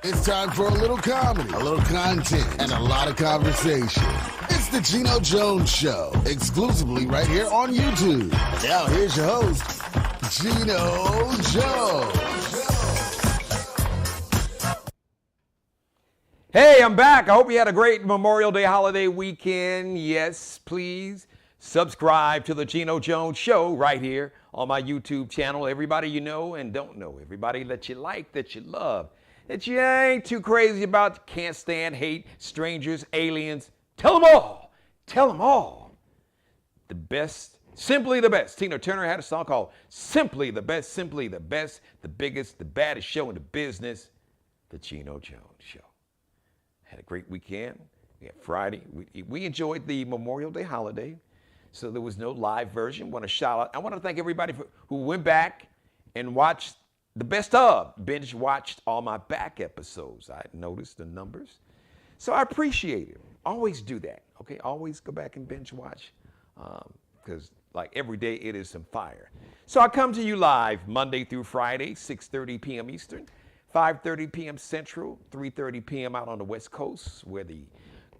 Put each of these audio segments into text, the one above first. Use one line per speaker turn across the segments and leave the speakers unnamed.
It's time for a little comedy, a little content, and a lot of conversation. It's the Geno Jones Show, exclusively right here on YouTube. Now here's your host, Geno Jones.
Hey, I'm back. I hope you had a great Memorial Day holiday weekend. Yes, please subscribe to the Geno Jones Show right here on my YouTube channel. Everybody you know and don't know, everybody that you like, that you love, that you ain't too crazy about, can't stand, hate, strangers, aliens. Tell them all. Tell them all. The best, simply the best. Tina Turner had a song called Simply the Best, the biggest, the baddest show in the business, the Geno Jones Show. Had a great weekend. We had Friday. We enjoyed the Memorial Day holiday, so there was no live version. I want to thank everybody who went back and watched the best of, binge watched all my back episodes. I noticed the numbers, so I appreciate it. Always do that, okay? Always go back and binge watch, because like every day it is some fire. So I come to you live Monday through Friday, 6:30 p.m. Eastern, 5:30 p.m. Central, 3:30 p.m. out on the West Coast, where the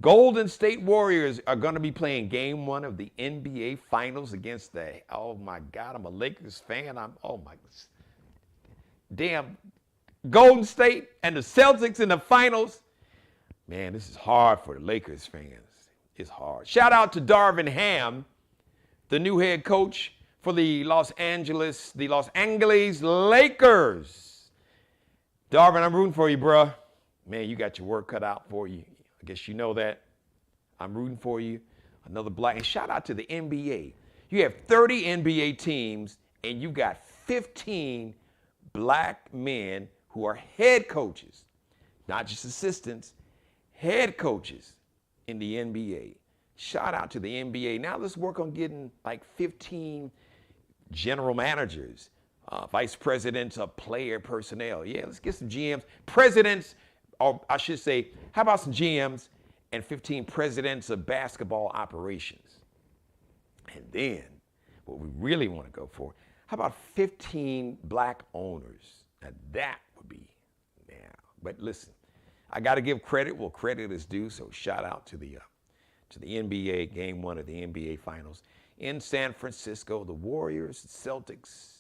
Golden State Warriors are going to be playing Game 1 of the NBA Finals against oh my God, I'm a Lakers fan. Damn, Golden State and the Celtics in the finals. Man, this is hard for the Lakers fans. It's hard. Shout out to Darvin Ham, the new head coach for the Los Angeles Lakers. Darvin, I'm rooting for you, bruh. Man, you got your work cut out for you. I guess you know that. I'm rooting for you. Another black. And shout out to the NBA. You have 30 NBA teams, and you got 15 black men who are head coaches, not just assistants, head coaches in the NBA. Shout out to the NBA. Now let's work on getting like 15 general managers, vice presidents of player personnel. Yeah, let's get some GMs, presidents, or I should say, how about some GMs and 15 presidents of basketball operations? And then what we really want to go for, how about 15 black owners? Now that would be, yeah. But listen, I got to give credit where credit is due. So shout out to the NBA, Game 1 of the NBA Finals in San Francisco. The Warriors, Celtics.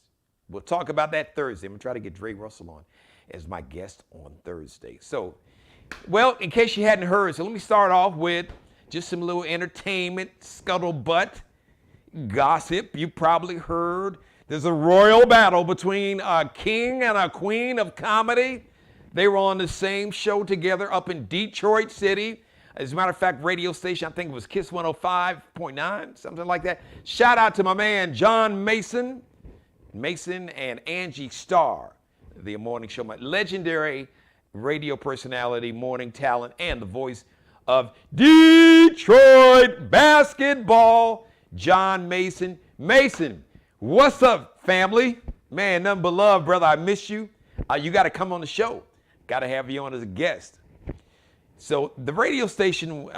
We'll talk about that Thursday. I'm going to try to get Dre Russell on as my guest on Thursday. So, well, in case you hadn't heard, so let me start off with just some little entertainment, scuttlebutt, gossip. You probably heard there's a royal battle between a king and a queen of comedy. They were on the same show together up in Detroit City. As a matter of fact, radio station, I think it was Kiss 105.9, something like that. Shout out to my man, John Mason and Angie Starr, the morning show, my legendary radio personality, morning talent, and the voice of Detroit basketball, John Mason. Mason, what's up, family? Man, nothing but love, brother. I miss you. You got to come on the show. Got to have you on as a guest. So the radio station,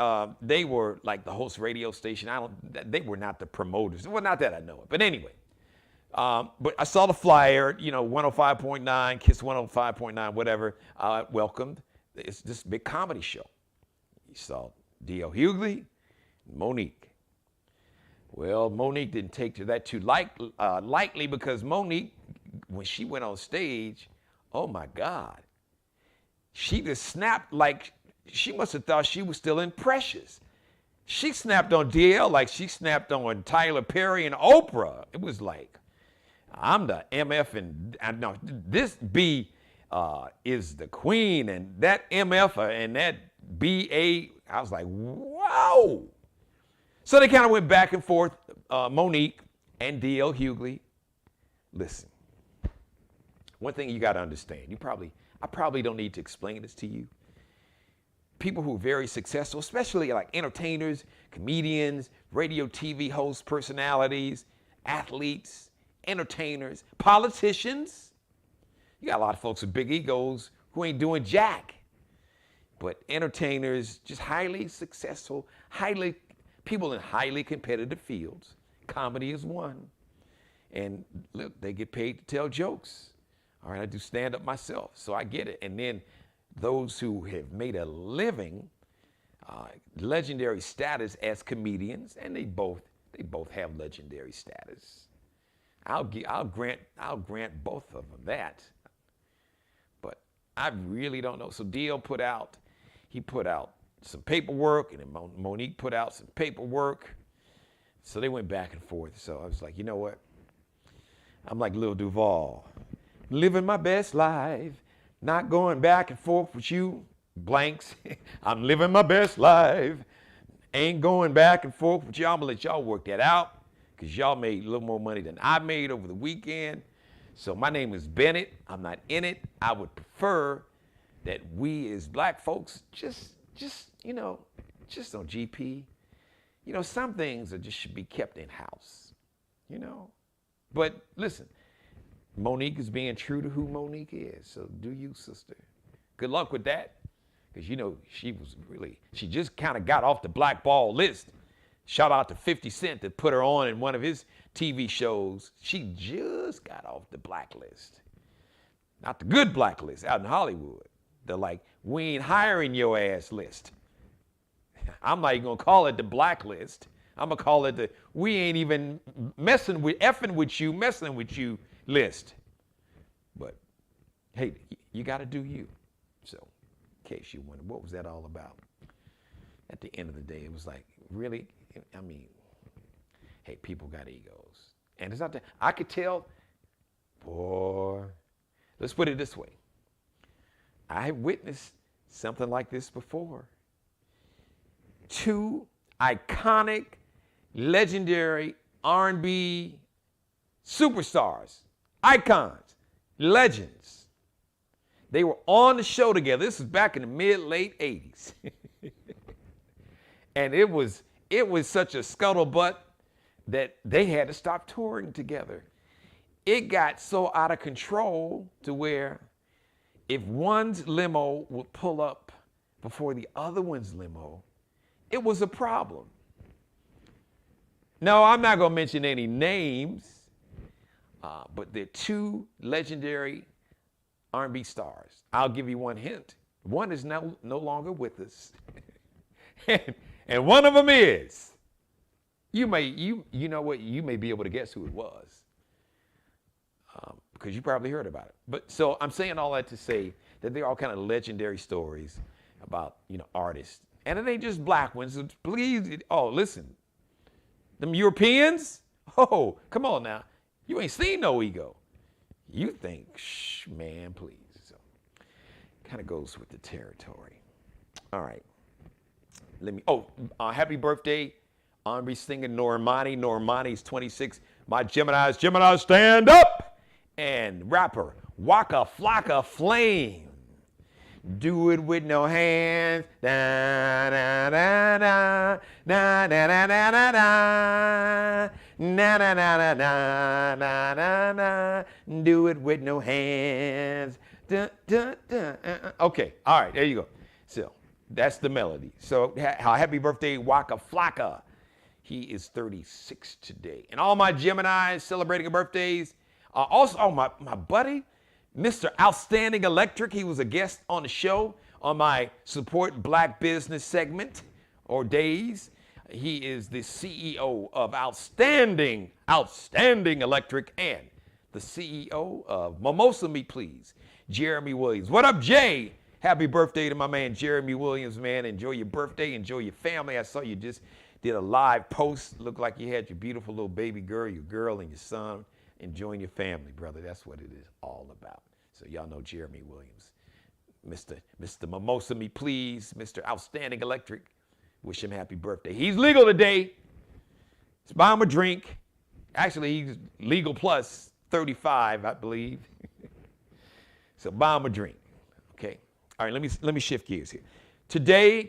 they were like the host radio station. They were not the promoters. Well, not that I know of. But anyway, but I saw the flyer, 105.9, Kiss 105.9, whatever, welcomed. It's this big comedy show. You saw D.L. Hughley, Monique. Well, Monique didn't take to that too lightly, because Monique, when she went on stage, oh my God, she just snapped like she must have thought she was still in Precious. She snapped on DL like she snapped on Tyler Perry and Oprah. It was like, I'm the MF and I know this B is the queen, and that MF and that BA. I was like, whoa. So they kind of went back and forth, Monique and D.L. Hughley. Listen, one thing you got to understand, I probably don't need to explain this to you. People who are very successful, especially like entertainers, comedians, radio, TV hosts, personalities, athletes, entertainers, politicians. You got a lot of folks with big egos who ain't doing jack. But entertainers, just highly successful, people in highly competitive fields. Comedy is one. And look, they get paid to tell jokes. All right, I do stand up myself, so I get it. And then those who have made a living, legendary status as comedians, and they both have legendary status. I'll grant both of them that. But I really don't know. So DL put out some paperwork, and then Monique put out some paperwork. So they went back and forth. So I was like, you know what? I'm like Lil Duval, living my best life, not going back and forth with you, blanks. I'm living my best life, ain't going back and forth with y'all. I'm gonna let y'all work that out, because y'all made a little more money than I made over the weekend. So my name is Bennett. I'm not in it. I would prefer that we as black folks just on GP. Some things just should be kept in-house, But listen, Monique is being true to who Monique is. So do you, sister. Good luck with that. Because, she just kind of got off the blackball list. Shout out to 50 Cent that put her on in one of his TV shows. She just got off the blacklist. Not the good blacklist out in Hollywood. The we ain't hiring your ass list. I'm not even going to call it the blacklist. I'm going to call it the we ain't even messing with you list. But, hey, you got to do you. So, in case you wonder, what was that all about? At the end of the day, it was like, really? I mean, hey, people got egos. And it's not that. I could tell, boy, let's put it this way. I have witnessed something like this before. Two iconic, legendary R&B superstars, icons, legends. They were on the show together. This was back in the mid-late 80s. And it was such a scuttlebutt that they had to stop touring together. It got so out of control to where if one's limo would pull up before the other one's limo, it was a problem. No, I'm not going to mention any names, but they're two legendary R&B stars. I'll give you one hint. One is no longer with us. And one of them is. You know what? You may be able to guess who it was, because you probably heard about it. But so I'm saying all that to say that they're all kind of legendary stories about artists, and it ain't just black ones. Please, listen, them Europeans. Oh, come on now, you ain't seen no ego. You think, man, please. So, kind of goes with the territory. All right. Happy birthday, R&B singer Normani. Normani's 26. My Geminis, stand up. And rapper Waka Flocka Flame. Do it with no hands. Da, da, da, da. Da, da, da, da, da, da. Na, na, na, na, na, na, na, na. Do it with no hands. Da, da, da. Okay, all right, there you go. So that's the melody. So happy birthday, Waka Flocka. He is 36 today. And all my Geminis celebrating birthdays. Also, my buddy, Mr. Outstanding Electric. He was a guest on the show on my Support Black Business segment or days. He is the CEO of Outstanding Electric and the CEO of Mimosa Me Please, Jeremy Williams. What up, Jay? Happy birthday to my man, Jeremy Williams, man. Enjoy your birthday. Enjoy your family. I saw you just did a live post. Looked like you had your beautiful little baby girl, your girl, and your son enjoying your family, brother. That's what it is all about. So y'all know Jeremy Williams. Mr. Mimosa Me Please, Mr. Outstanding Electric. Wish him happy birthday. He's legal today. Let's buy him a drink. Actually, he's legal plus 35, I believe. So buy him a drink. Okay. All right, let me shift gears here. Today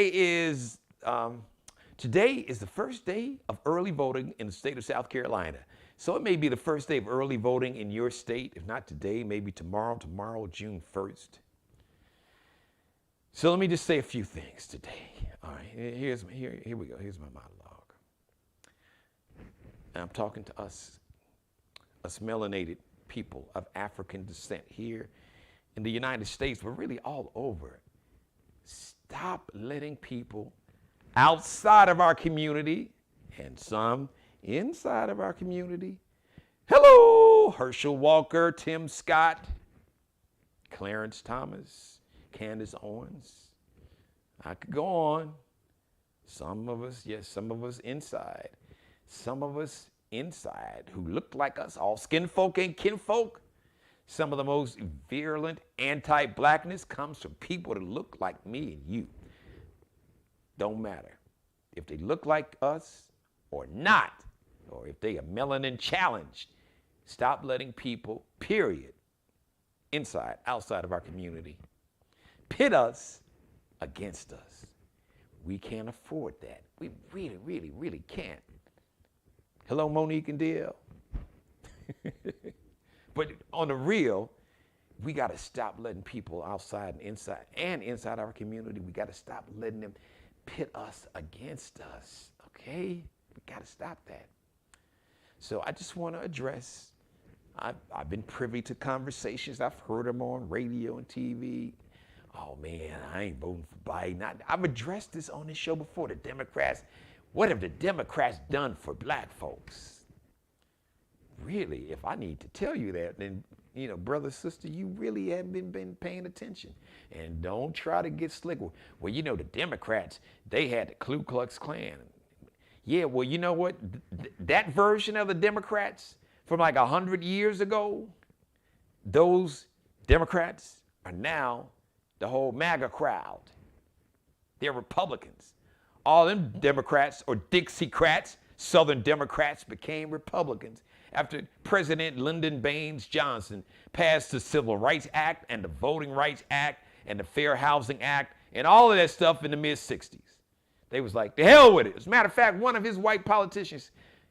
is the first day of early voting in the state of South Carolina. So it may be the first day of early voting in your state. If not today, maybe tomorrow, June 1st. So let me just say a few things today. All right, here we go. Here's my monologue. And I'm talking to us melanated people of African descent here in the United States, but really all over, stop letting people outside of our community and some inside of our community. Hello, Herschel Walker, Tim Scott, Clarence Thomas, Candace Owens. I could go on. Some of us, yes, some of us inside. Some of us inside who look like us, all skin folk and kinfolk. Some of the most virulent anti-blackness comes from people that look like me and you. Don't matter if they look like us or not, or if they are melanin challenged. Stop letting people, period, inside, outside of our community, pit us against us. We can't afford that. We really, really, really can't. Hello, Monique and DL. But on the real, we got to stop letting people outside and inside our community. We got to stop letting them pit us against us, okay? We got to stop that. So I just want to address, I've been privy to conversations. I've heard them on radio and TV. Oh, man, I ain't voting for Biden. I've addressed this on this show before. The Democrats, what have the Democrats done for black folks? Really, if I need to tell you that, then, you know, brother, sister, you really haven't been paying attention. And don't try to get slick. Well, you know, the Democrats, they had the Ku Klux Klan. Yeah, well, you know what? That version of the Democrats from like 100 years ago, those Democrats are now the whole MAGA crowd. They're Republicans. All them Democrats or Dixiecrats, Southern Democrats, became Republicans after President Lyndon Baines Johnson passed the Civil Rights Act and the Voting Rights Act and the Fair Housing Act and all of that stuff in the mid-60s. They was like, the hell with it. As a matter of fact, one of his white politicians,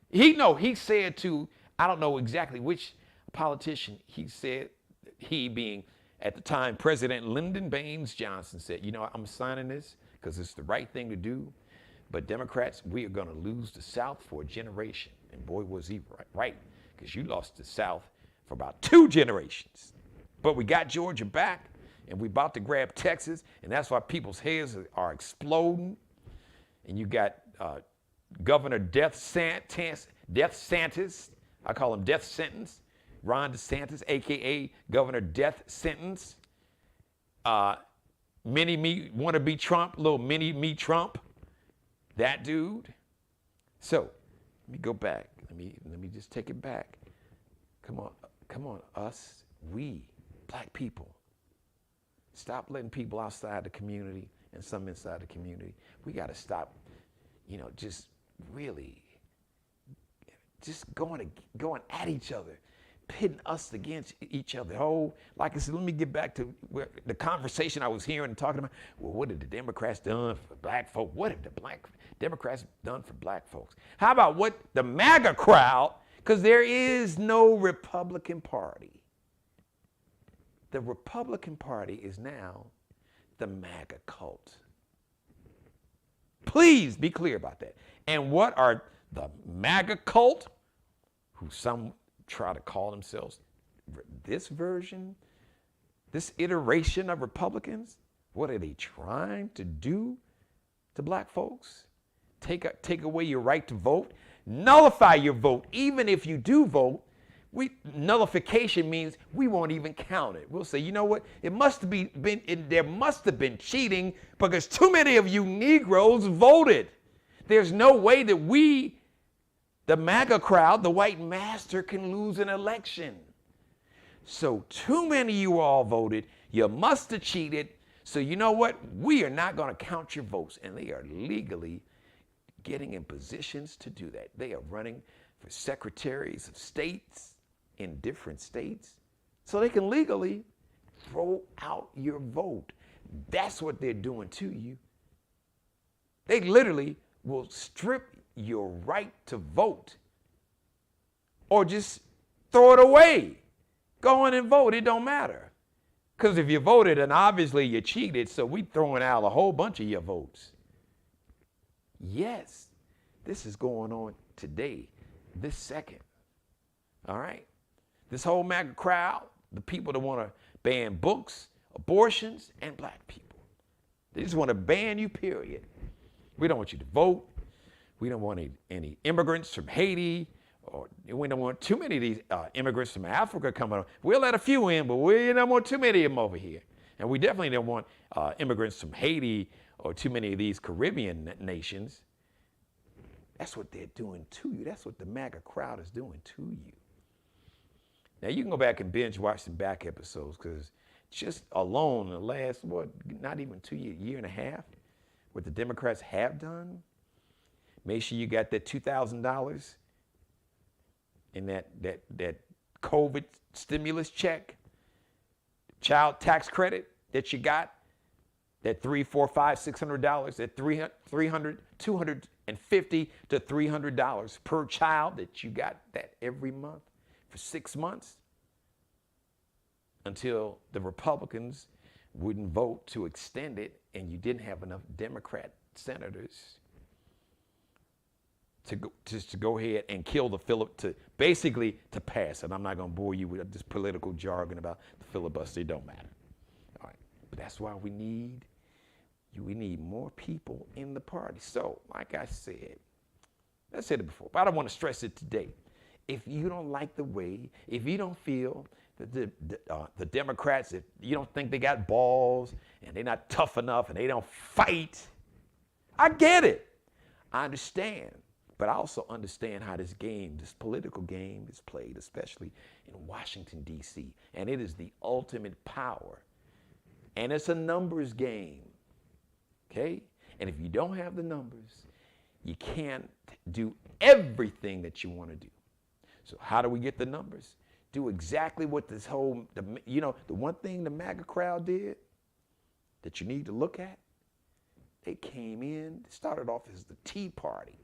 he said to, I don't know exactly which politician he said, he being at the time President Lyndon Baines Johnson said, you know, I'm signing this because it's the right thing to do. But Democrats, we are going to lose the South for a generation. And boy, was he right, because you lost the South for about 2 generations. But we got Georgia back, and we're about to grab Texas, and that's why people's heads are exploding. And you got Governor Death Santis, I call him Death Sentence, Ron DeSantis, a.k.a. Governor Death Sentence. Mini-me, wanna-be Trump, little mini-me Trump. That dude. So, let me go back. Let me just take it back. Come on, us, we, black people. Stop letting people outside the community and some inside the community. We got to stop, you know, just really, just going at each other, pitting us against each other. Oh, like I said, let me get back to the conversation I was hearing and talking about. Well, what have the Democrats done for black folk? What have the Democrats done for black folks? How about what the MAGA crowd, because there is no Republican Party. The Republican Party is now the MAGA cult. Please be clear about that. And what are the MAGA cult, who some try to call themselves this version, this iteration of Republicans? What are they trying to do to black folks? Take away your right to vote, nullify your vote. Even if you do vote, nullification means we won't even count it. We'll say, you know what? There must have been cheating because too many of you Negroes voted. There's no way that we, the MAGA crowd, the white master, can lose an election. So too many of you all voted. You must have cheated. So you know what? We are not going to count your votes. And they are legally getting in positions to do that. They are running for secretaries of states in different states so they can legally throw out your vote. That's what they're doing to you. They literally will strip your right to vote or just throw it away. Go in and vote. It don't matter. Because if you voted, and obviously you cheated, so we throwing out a whole bunch of your votes. Yes, this is going on today, this second. All right? This whole MAGA crowd, the people that want to ban books, abortions, and black people. They just want to ban you, period. We don't want you to vote. We don't want any immigrants from Haiti, or we don't want too many of these immigrants from Africa coming. We'll let a few in, but we don't want too many of them over here. And we definitely don't want immigrants from Haiti or too many of these Caribbean nations. That's what they're doing to you. That's what the MAGA crowd is doing to you. Now, you can go back and binge watch some back episodes, because just alone in the last, not even 2 years, year and a half, what the Democrats have done, make sure you got that $2,000 in that COVID stimulus check, child tax credit that you got, that $300, $400, $500, $600, that $300, $250 to $300 per child that you got that every month for 6 months, until the Republicans wouldn't vote to extend it, and you didn't have enough Democrat senators to go ahead and kill the basically to pass it. I'm not going to bore you with this political jargon about the filibuster. It don't matter. All right, but that's why we need more people in the party. So, like I said it before, but I don't want to stress it today. If you don't like the way, if you don't feel that the Democrats, if you don't think they got balls and they're not tough enough and they don't fight, I get it. I understand. But I also understand how this political game is played, especially in Washington, D.C. And it is the ultimate power. And it's a numbers game. Okay? And if you don't have the numbers, you can't do everything that you want to do. So how do we get the numbers? Do exactly what the one thing the MAGA crowd did that you need to look at? They came in, started off as the Tea Party.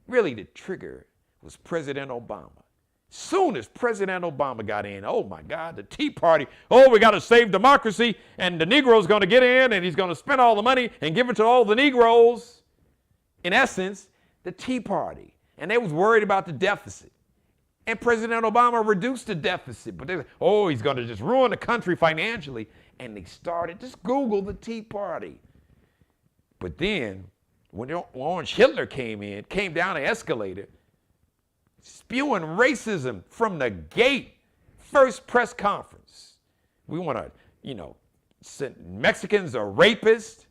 Really, the trigger was President Obama. Soon as President Obama got in, oh my God, the Tea Party, we got to save democracy, and the Negro's going to get in, and he's going to spend all the money and give it to all the Negroes. In essence, the Tea Party. And they was worried about the deficit. And President Obama reduced the deficit. But they said, he's going to just ruin the country financially. And they started, just Google the Tea Party. But then, when Orange Hitler came down the escalator, spewing racism from the gate, first press conference. We want to, send Mexicans are rapists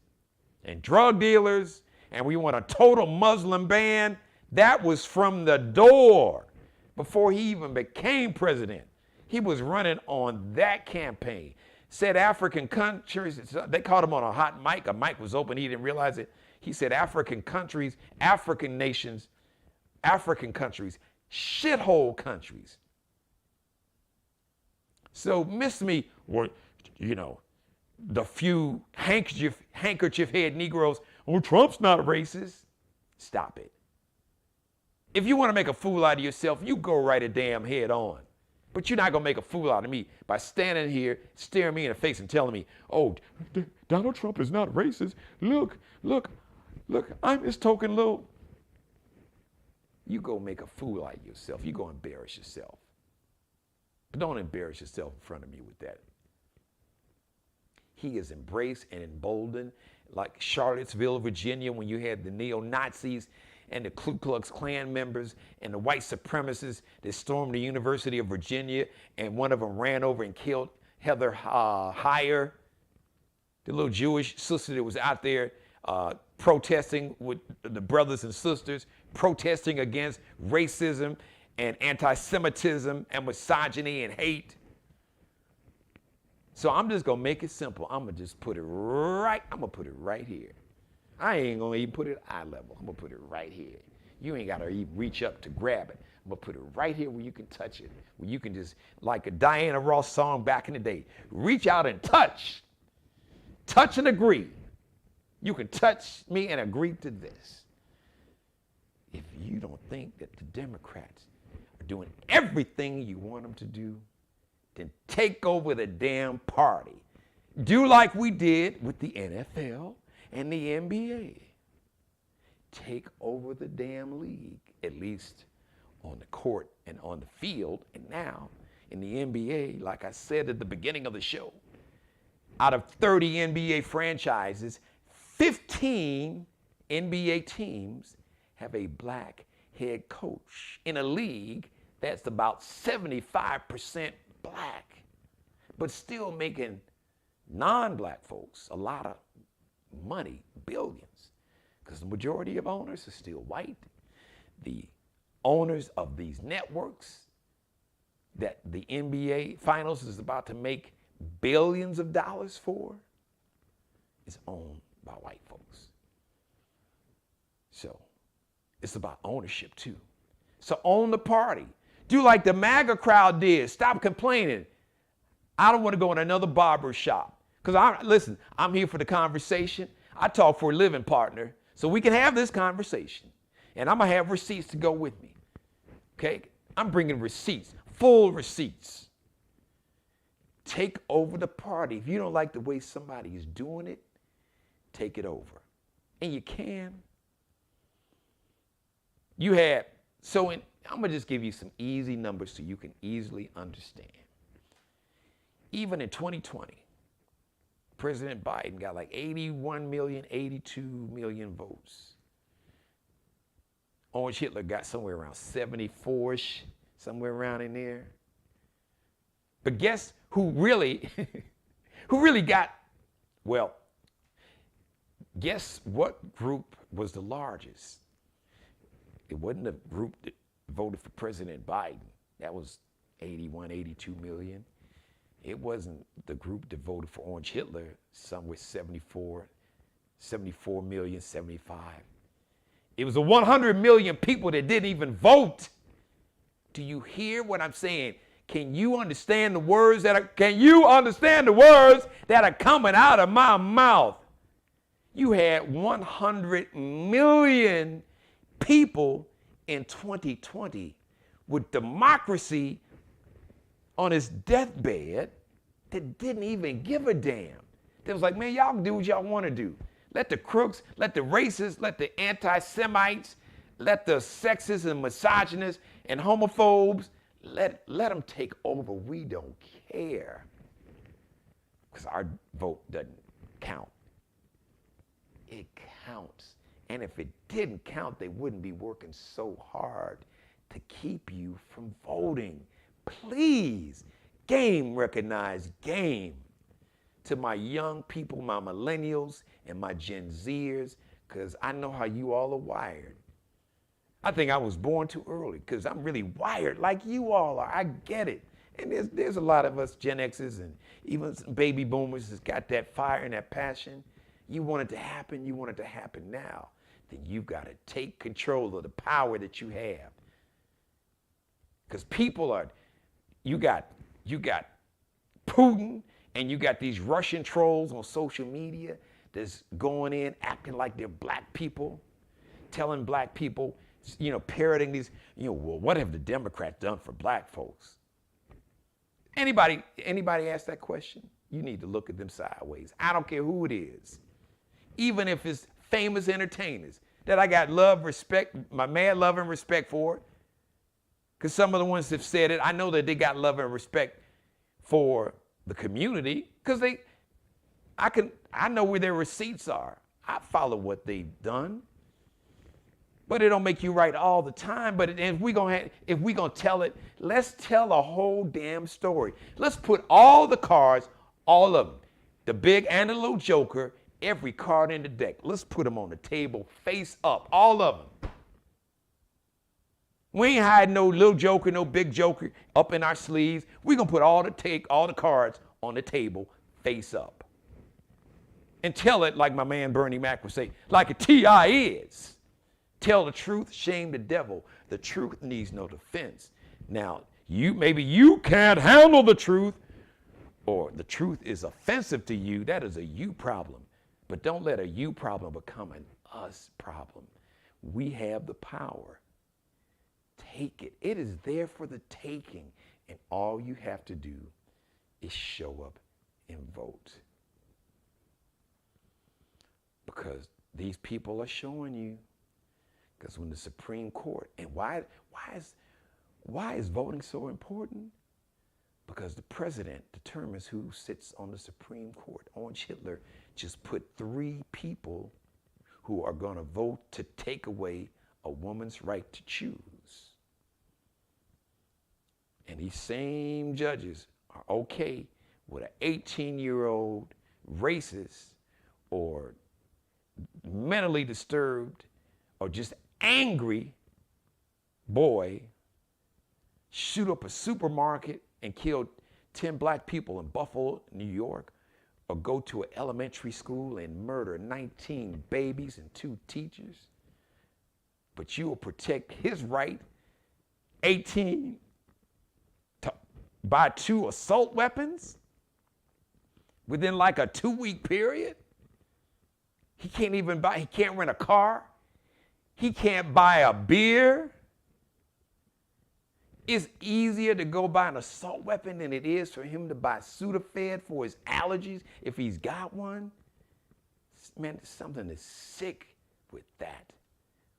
and drug dealers, and we want a total Muslim ban. That was from the door before he even became president. He was running on that campaign. Said African countries, they caught him on a hot mic. A mic was open, he didn't realize it. He said African countries, African nations, African countries, shithole countries. So miss me, the few handkerchief head Negroes, Trump's not racist. Stop it. If you want to make a fool out of yourself, you go right a damn head on. But you're not going to make a fool out of me by standing here, staring me in the face and telling me, Donald Trump is not racist. Look, I'm his token little. You go make a fool out of yourself. You go embarrass yourself. But don't embarrass yourself in front of me with that. He is embraced and emboldened, like Charlottesville, Virginia, when you had the neo-Nazis and the Ku Klux Klan members and the white supremacists that stormed the University of Virginia, and one of them ran over and killed Heather Heyer, the little Jewish sister that was out there protesting with the brothers and sisters, protesting against racism and anti-Semitism and misogyny and hate. So I'm just gonna make it simple. I'm gonna put it right here. I ain't gonna even put it at eye level. I'm gonna put it right here. You ain't gotta even reach up to grab it. I'm gonna put it right here where you can touch it, where you can just, like a Diana Ross song back in the day, reach out and touch. Touch and agree. You can touch me and agree to this. If you don't think that the Democrats are doing everything you want them to do, then take over the damn party. Do like we did with the NFL and the NBA. Take over the damn league, at least on the court and on the field. And now in the NBA, like I said at the beginning of the show, out of 30 NBA franchises, 15 NBA teams have a black head coach in a league that's about 75% black, but still making non-black folks a lot of money, billions, because the majority of owners are still white. The owners of these networks that the NBA Finals is about to make billions of dollars for is owned by white folks. So it's about ownership too. So own the party. Do like the MAGA crowd did. Stop complaining. I don't want to go in another barber shop. Because listen, I'm here for the conversation. I talk for a living, partner. So we can have this conversation. And I'm going to have receipts to go with me. Okay? I'm bringing receipts, full receipts. Take over the party. If you don't like the way somebody is doing it, take it over. And you can. You had, I'm going to just give you some easy numbers so you can easily understand. Even in 2020, President Biden got like 81 million, 82 million votes. Orange Hitler got somewhere around 74-ish, somewhere around in there. But guess who really got, well, guess what group was the largest? It wasn't the group that voted for President Biden. That was 81, 82 million. It wasn't the group that voted for Orange Hitler, somewhere 74 million, 75. It was the 100 million people that didn't even vote. Do you hear what I'm saying? Can you understand the words that are coming out of my mouth? You had 100 million people in 2020 with democracy on his deathbed that didn't even give a damn. They was like, man, y'all can do what y'all want to do. Let the crooks, let the racists, let the anti-Semites, let the sexists and misogynists and homophobes, let them take over. We don't care. Because our vote doesn't count. It counts. And if it didn't count, they wouldn't be working so hard to keep you from voting. Please, game recognize game. To my young people, my millennials and my Gen Zers, because I know how you all are wired. I think I was born too early because I'm really wired like you all are. I get it. And there's a lot of us Gen X's and even some baby boomers that's got that fire and that passion. You want it to happen, you want it to happen now. Then you've got to take control of the power that you have. Because people are, you got Putin, and you got these Russian trolls on social media that's going in, acting like they're black people, telling black people, parroting these, well, what have the Democrats done for black folks? Anybody ask that question? You need to look at them sideways. I don't care who it is. Even if it's famous entertainers that I got love, respect, my mad love and respect for, because some of the ones that have said it, I know that they got love and respect for the community, because I know where their receipts are. I follow what they've done. But it don't make you right all the time. But if we gonna tell it, let's tell a whole damn story. Let's put all the cards, all of them, the big and the little joker, every card in the deck. Let's put them on the table, face up, all of them. We ain't hiding no little joker, no big joker up in our sleeves. We're going to put all the cards on the table, face up. And tell it like my man Bernie Mac would say, like a T.I. is. Tell the truth, shame the devil. The truth needs no defense. Now, maybe you can't handle the truth, or the truth is offensive to you. That is a you problem. But don't let a you problem become an us problem. We have the power. Take it. It is there for the taking. And all you have to do is show up and vote. Because these people are showing you. Because when the Supreme Court, and why is voting so important? because the president determines who sits on the Supreme Court. Orange Hitler just put 3 people who are going to vote to take away a woman's right to choose. And these same judges are okay with an 18-year-old racist or mentally disturbed or just angry boy shoot up a supermarket and kill 10 black people in Buffalo, New York, or go to an elementary school and murder 19 babies and 2 teachers. But you will protect his right, 18, to buy 2 assault weapons within like a 2-week period. He can't rent a car. He can't buy a beer. It's easier to go buy an assault weapon than it is for him to buy Sudafed for his allergies if he's got one. Man, there's something that's sick with that.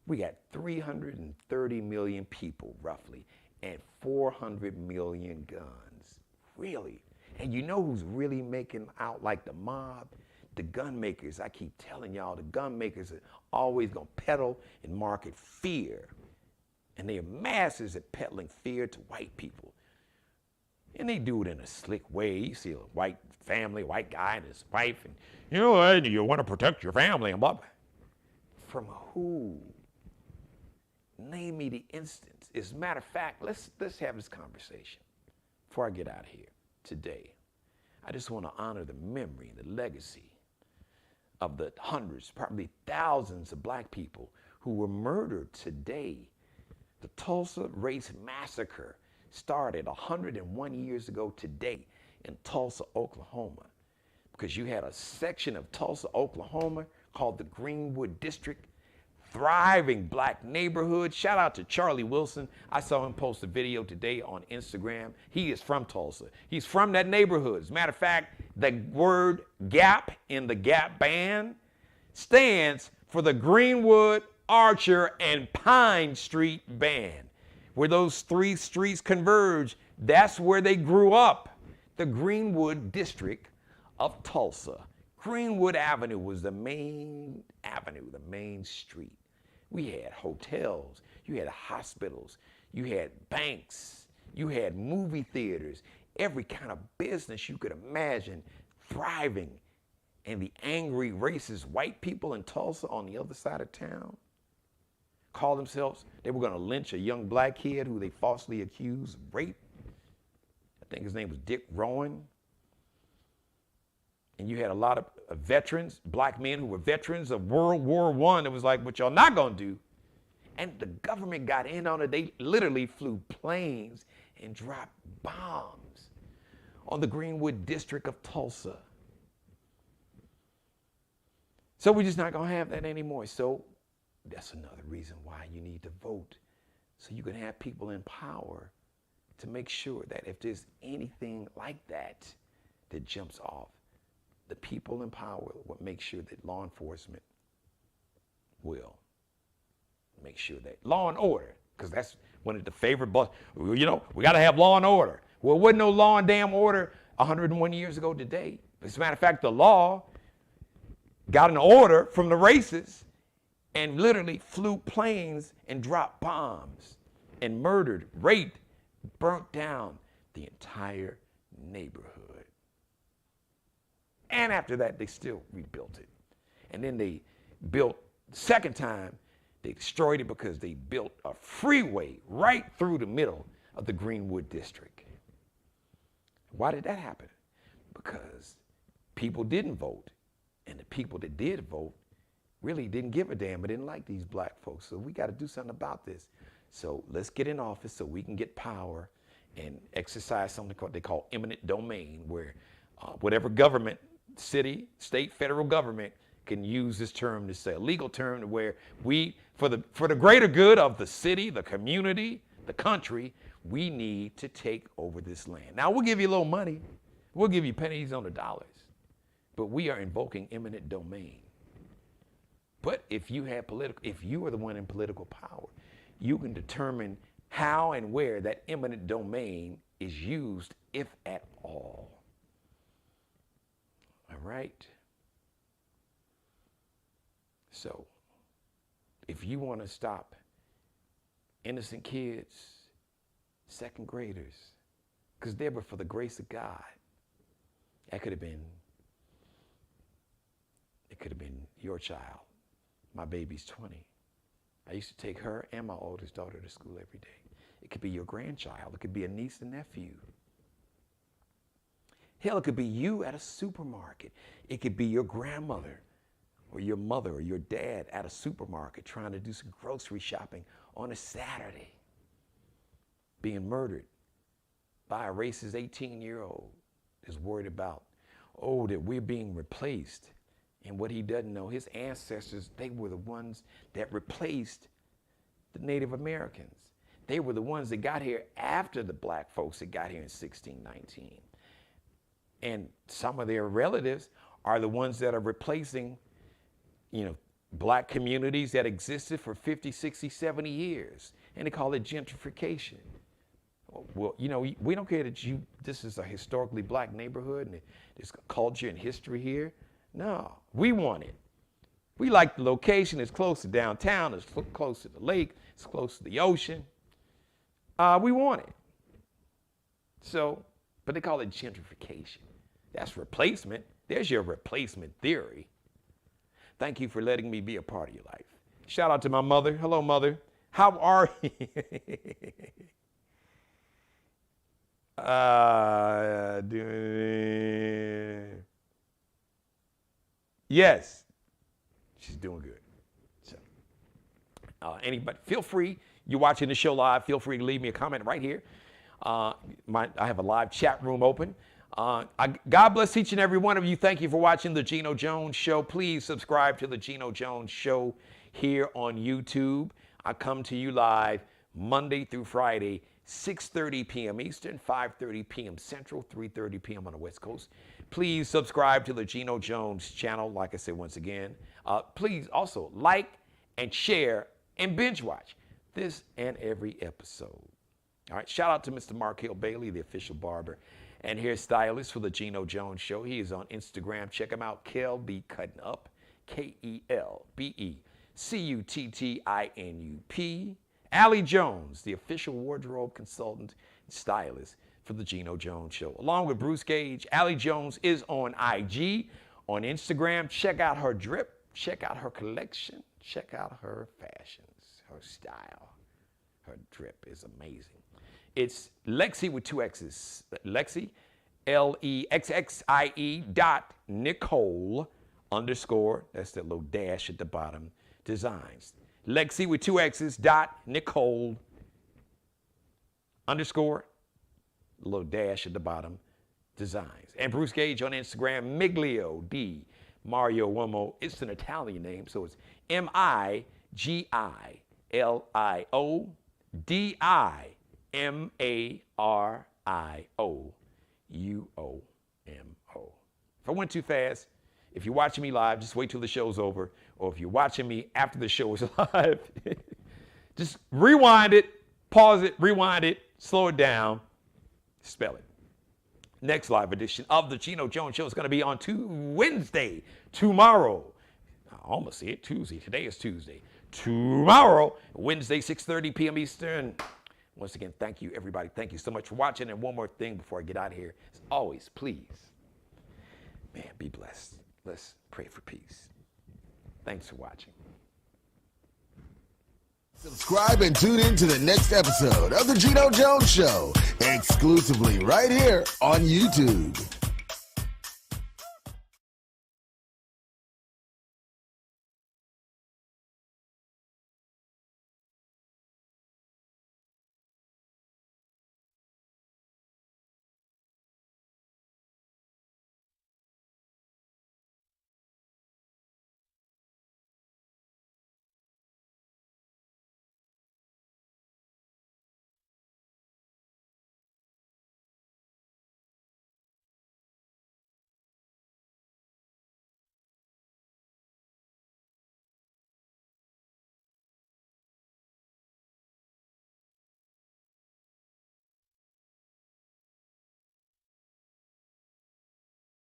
We got 330 million people roughly and 400 million guns. Really? And you know who's really making out like the mob? The gun makers. I keep telling y'all, the gun makers are always gonna peddle and market fear. And they are masters at peddling fear to white people. And they do it in a slick way. You see a white family, white guy and his wife, and you want to protect your family and blah, blah. From who? Name me the instance. As a matter of fact, let's have this conversation before I get out of here today. I just want to honor the memory and the legacy of the hundreds, probably thousands of black people who were murdered today. The Tulsa Race Massacre started 101 years ago today in Tulsa, Oklahoma, because you had a section of Tulsa, Oklahoma called the Greenwood District, thriving black neighborhood. Shout out to Charlie Wilson. I saw him post a video today on Instagram. He is from Tulsa. He's from that neighborhood. As a matter of fact, the word Gap in the Gap band stands for the Greenwood, Archer, and Pine Street band. Where those 3 streets converge, that's where they grew up. The Greenwood District of Tulsa. Greenwood Avenue was the main avenue, the main street. We had hotels, you had hospitals, you had banks, you had movie theaters, every kind of business you could imagine thriving. And the angry, racist white people in Tulsa on the other side of town called themselves, they were going to lynch a young black kid who they falsely accused of rape. I think his name was Dick Rowan. And you had a lot of veterans, black men who were veterans of World War I. It was like, what y'all not going to do? And the government got in on it. They literally flew planes and dropped bombs on the Greenwood District of Tulsa. So we're just not going to have that anymore. So that's another reason why you need to vote, so you can have people in power to make sure that if there's anything like that that jumps off, the people in power will make sure that law enforcement will make sure that law and order, because that's one of the favorite bus. We got to have law and order. Well, there wasn't no law and damn order 101 years ago today. As a matter of fact, the law got an order from the racists and literally flew planes and dropped bombs and murdered, raped, burnt down the entire neighborhood. And after that, they still rebuilt it. And then they built, second time, they destroyed it because they built a freeway right through the middle of the Greenwood District. Why did that happen? Because people didn't vote. And the people that did vote really didn't give a damn, but didn't like these black folks. So we got to do something about this. So let's get in office so we can get power and exercise something they call eminent domain, where whatever government, city, state, federal government can use this term to say, a legal term to where we, for the greater good of the city, the community, the country, we need to take over this land. Now we'll give you a little money. We'll give you pennies on the dollars. But we are invoking eminent domain. But if you are the one in political power, you can determine how and where that eminent domain is used if at all. All right? So, if you want to stop innocent kids, second graders, because they were for the grace of God, it could have been your child. My baby's 20. I used to take her and my oldest daughter to school every day. It could be your grandchild. It could be a niece and nephew. Hell, it could be you at a supermarket. It could be your grandmother or your mother or your dad at a supermarket trying to do some grocery shopping on a Saturday, being murdered by a racist 18-year-old that's worried about, that we're being replaced. And what he doesn't know, his ancestors, they were the ones that replaced the Native Americans. They were the ones that got here after the black folks that got here in 1619. And some of their relatives are the ones that are replacing, black communities that existed for 50, 60, 70 years. And they call it gentrification. Well, we don't care that this is a historically black neighborhood and there's culture and history here. No, we want it. We like the location. It's close to downtown. It's close to the lake. It's close to the ocean. We want it. So, but they call it gentrification. That's replacement. There's your replacement theory. Thank you for letting me be a part of your life. Shout out to my mother. Hello, Mother. How are you? Yes, she's doing good. So, anybody, feel free. You're watching the show live. Feel free to leave me a comment right here. I have a live chat room open. God bless each and every one of you. Thank you for watching the Geno Jones Show. Please subscribe to the Geno Jones Show here on YouTube. I come to you live Monday through Friday, 6:30 p.m. Eastern, 5:30 p.m. Central, 3:30 p.m. on the West Coast. Please subscribe to the Geno Jones channel, like I said once again. Please also like and share and binge watch this and every episode. All right, shout out to Mr. Mark Hill Bailey, the official barber and hairstylist for the Geno Jones Show. He is on Instagram. Check him out, Kelby Cutting Up, KELBECUTTINUP. Allie Jones, the official wardrobe consultant and stylist for the Geno Jones Show. Along with Bruce Gage, Allie Jones is on IG, on Instagram. Check out her drip, check out her collection, check out her fashions, her style. Her drip is amazing. It's Lexi with 2 X's. Lexi, LEXXIE .Nicole _, that's that little dash at the bottom, designs. Lexi with 2 X's .Nicole _ little dash at the bottom, designs. And Bruce Gage on Instagram, Miglio D Mario Uomo. It's an Italian name, so it's MIGILIODIMARIOUOMO. If I went too fast, if you're watching me live, just wait till the show's over. Or if you're watching me after the show is live, just rewind it, pause it, rewind it, slow it down, spell it. Next live edition of the Geno Jones Show is going to be on Wednesday, tomorrow. I almost see it, Tuesday. Today is Tuesday. Tomorrow, Wednesday, 6:30 p.m. Eastern. Once again, thank you, everybody. Thank you so much for watching. And one more thing before I get out of here. As always, please, man, be blessed. Let's pray for peace. Thanks for watching.
Subscribe and tune in to the next episode of the Geno Jones Show, exclusively right here on YouTube.